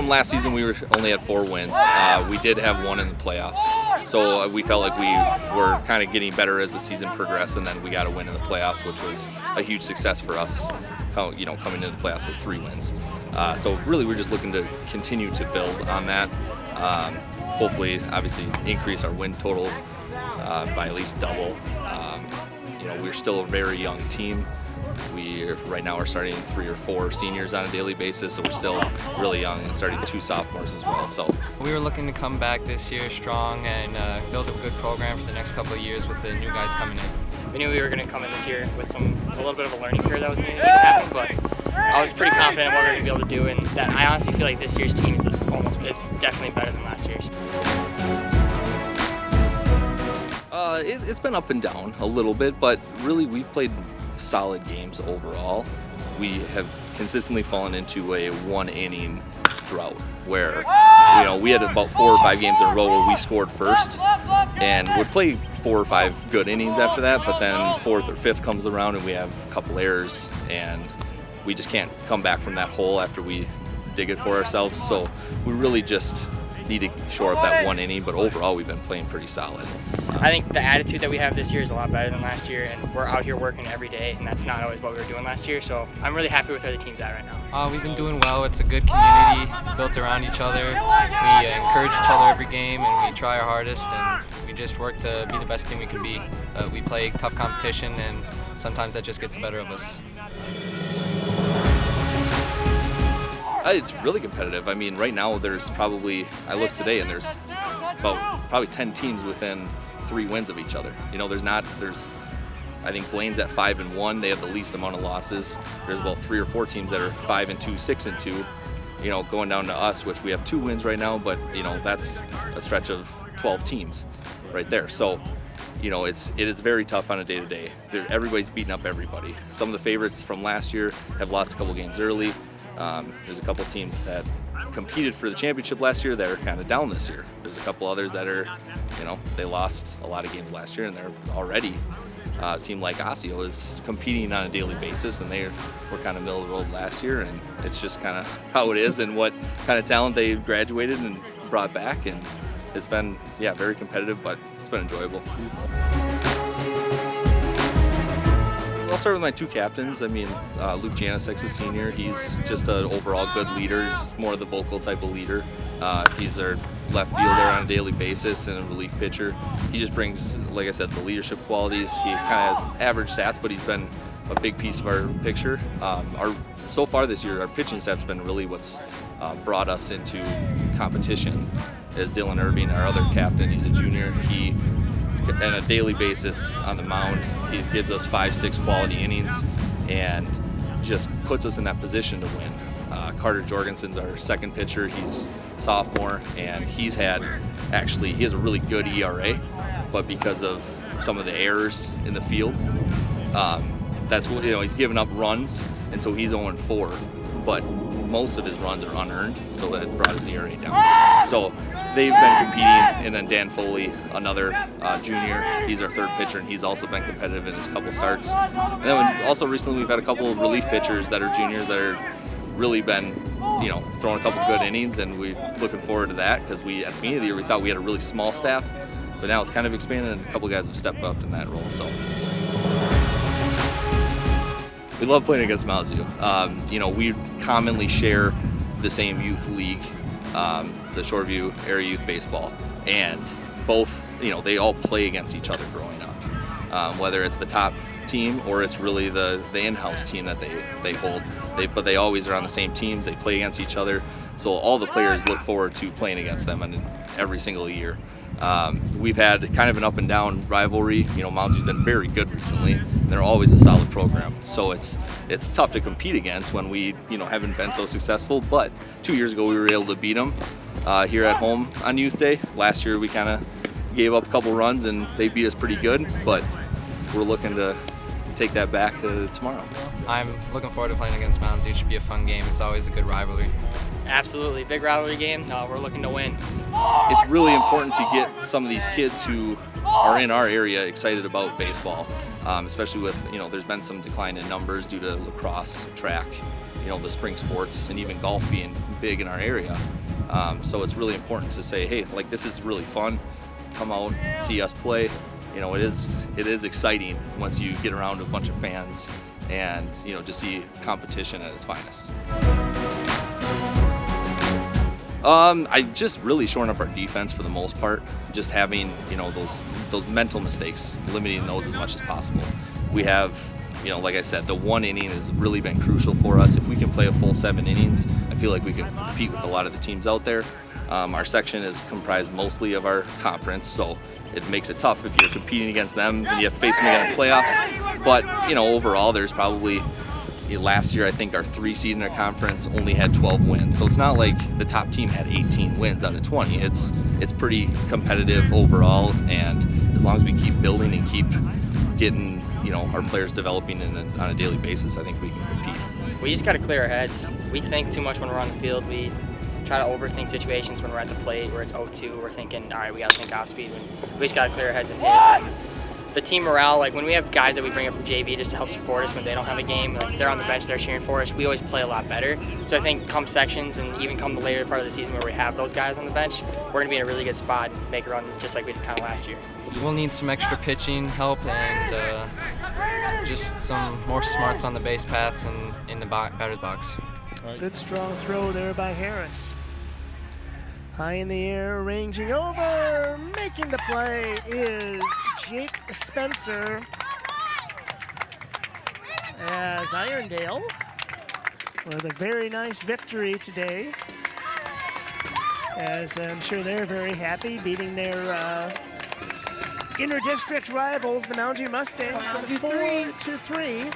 from last season, we only had 4 wins. We did have 1 in the playoffs, so we felt like we were kind of getting better as the season progressed, and then we got a win in the playoffs, which was a huge success for us. Coming into the playoffs with 3 wins. So really, we're just looking to continue to build on that. Hopefully, obviously, increase our win total by at least double. We're still a very young team. We right now are starting 3 or 4 seniors on a daily basis, so we're still really young, and starting 2 sophomores as well. So we were looking to come back this year strong and build a good program for the next couple of years with the new guys coming in. We knew we were going to come in this year with a little bit of a learning curve that was going to happen, but I was pretty confident in what we were going to be able to do, and that I honestly feel like this year's team is definitely better than last year's. It's been up and down a little bit, but really we've played solid games overall. We have consistently fallen into a 1-inning drought where we had about 4 or 5 games in a row where we scored first and would play 4 or 5 good innings after that, but then 4th or 5th comes around and we have a couple errors and we just can't come back from that hole after we dig it for ourselves. So we really just need to shore up that 1 inning, but overall we've been playing pretty solid. I think the attitude that we have this year is a lot better than last year, and we're out here working every day, and that's not always what we were doing last year, so I'm really happy with where the team's at right now. We've been doing well. It's a good community built around each other. We encourage each other every game, and we try our hardest, and we just work to be the best team we can be. We play tough competition, and sometimes that just gets the better of us. It's really competitive. I mean, right now there's probably, I looked today and there's probably 10 teams within 3 wins of each other. I think Blaine's at 5-1. They have the least amount of losses. There's about 3 or 4 teams that are 5-2, 6-2. Going down to us, which we have 2 wins right now, but that's a stretch of 12 teams right there. So, it is very tough on a day-to-day. Everybody's beating up everybody. Some of the favorites from last year have lost a couple games early. There's a couple teams that competed for the championship last year that are kind of down this year. There's a couple others that are, they lost a lot of games last year and they're already, a team like Osseo is competing on a daily basis, and they were kind of middle of the road last year, and it's just kind of how it is and what kind of talent they graduated and brought back, and it's been, very competitive, but it's been enjoyable. I'll start with my 2 captains. I mean, Luke Janisek's a senior. He's just an overall good leader. He's more of the vocal type of leader. He's our left fielder on a daily basis and a relief pitcher. He just brings, like I said, the leadership qualities. He kind of has average stats, but he's been a big piece of our picture. So far this year, our pitching staff's been really what's brought us into competition. Is Dylan Irving, our other captain. He's a junior. He, on a daily basis on the mound, he gives us 5-6 quality innings and just puts us in that position to win. Carter Jorgensen's our second pitcher. He's sophomore, and he has a really good ERA, but because of some of the errors in the field, that's what, he's given up runs, and so he's 0-4, but most of his runs are unearned, so that brought his ERA down. So they've been competing, and then Dan Foley, another junior, he's our third pitcher, and he's also been competitive in his couple starts. And then also recently we've had a couple of relief pitchers that are juniors that are really been, throwing a couple good innings, and we're looking forward to that, because at the beginning of the year we thought we had a really small staff, but now it's kind of expanded, and a couple guys have stepped up in that role. So we love playing against Mounds View. We commonly share the same youth league, the Shoreview Area Youth Baseball, and both, they all play against each other growing up. Whether it's the top team or it's really the in-house team that they hold, but they always are on the same teams. They play against each other, so all the players look forward to playing against them every single year. We've had kind of an up and down rivalry. Mounds View's been very good recently. They're always a solid program, so it's tough to compete against when we haven't been so successful. But 2 years ago we were able to beat them here at home on Youth Day. Last year we kind of gave up a couple runs and they beat us pretty good, but we're looking to take that back tomorrow. I'm looking forward to playing against Mountain View. It should be a fun game. It's always a good rivalry. Absolutely, big rivalry game. We're looking to win. It's really important to get some of these kids who are in our area excited about baseball, especially with, there's been some decline in numbers due to lacrosse, track, the spring sports, and even golf being big in our area. So it's really important to say, hey, like, this is really fun. Come out, see us play. It is exciting once you get around a bunch of fans and, just see competition at its finest. I just really shoring up our defense for the most part. Just having, those mental mistakes, limiting those as much as possible. We have, like I said, the 1 inning has really been crucial for us. If we can play a full 7 innings, I feel like we can compete with a lot of the teams out there. Our section is comprised mostly of our conference, so it makes it tough if you're competing against them and you have to face them again in playoffs. But, overall, there's probably, last year I think our 3 seed in our conference only had 12 wins. So it's not like the top team had 18 wins out of 20. It's pretty competitive overall, and as long as we keep building and keep getting, our players developing on a daily basis, I think we can compete. We just got to clear our heads. We think too much when we're on the field. We try to overthink situations when we're at the plate where it's 0-2. We're thinking, all right, we got to think off speed. We just got to clear our heads and hit. And the team morale, like when we have guys that we bring up from JV just to help support us when they don't have a game, like they're on the bench, they're cheering for us, we always play a lot better. So I think come sections and even come the later part of the season where we have those guys on the bench, we're going to be in a really good spot and make a run just like we did kind of last year. We'll need some extra pitching help and just some more smarts on the base paths and in the batter's box. Good strong throw there by Harris. High in the air, ranging over, making the play is Jake Spencer. As Irondale with a very nice victory today. As I'm sure they're very happy, beating their inter-district rivals, the Mountain View Mustangs, with a 4-3.